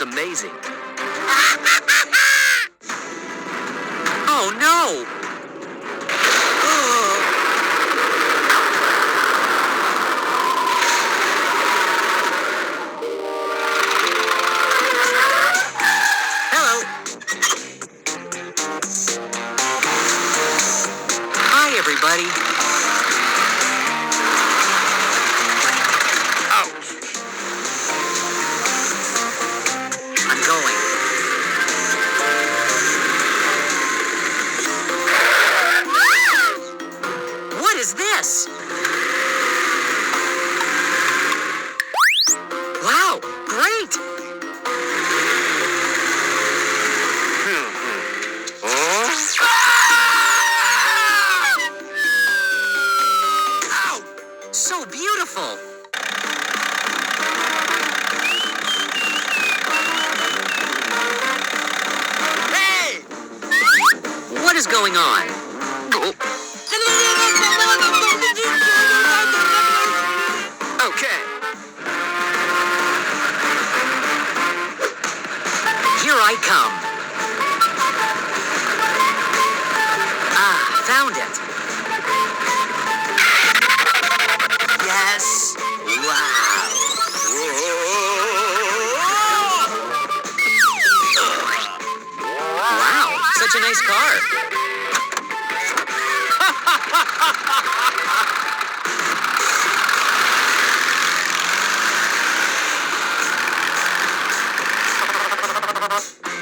amazing. Oh, no! Hello. Hi, everybody. I'm going. What is this? Wow, great! Ow! So beautiful! Hey! What is going on? Okay. Here I come. Ah, found it. Yes. Wow. Wow, such a nice car.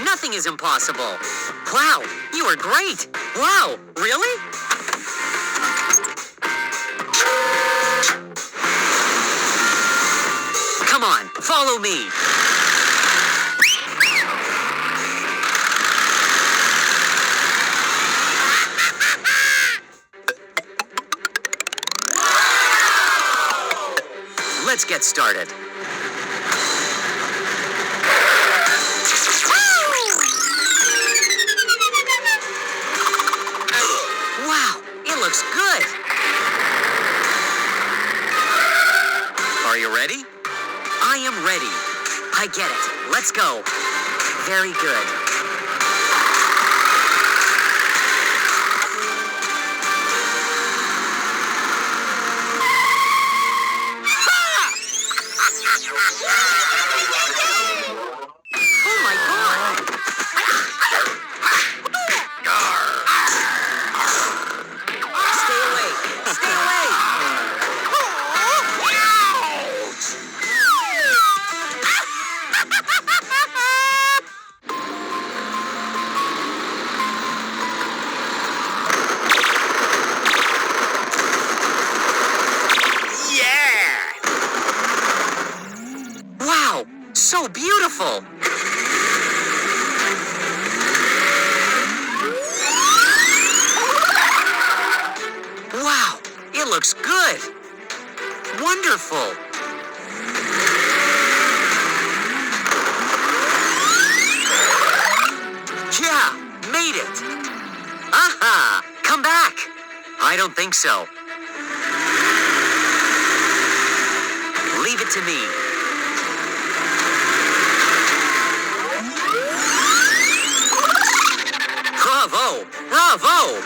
Nothing is impossible. Wow, you are great. Wow, really? Come on, follow me. Let's get started. Wow, it looks good. Are you ready? I am ready. I get it. Let's go. Very good. Oh my God! Stay away! Stay away! Wow, so beautiful! Wow, it looks good! Wonderful! Yeah, made it! Aha! Come back! I don't think so. Leave it to me. Bravo! Bravo!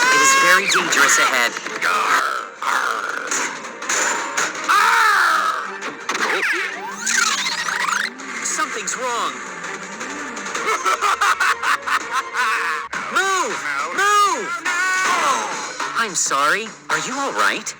It is very dangerous ahead. Something's wrong. Move! Move! I'm sorry. Are you all right?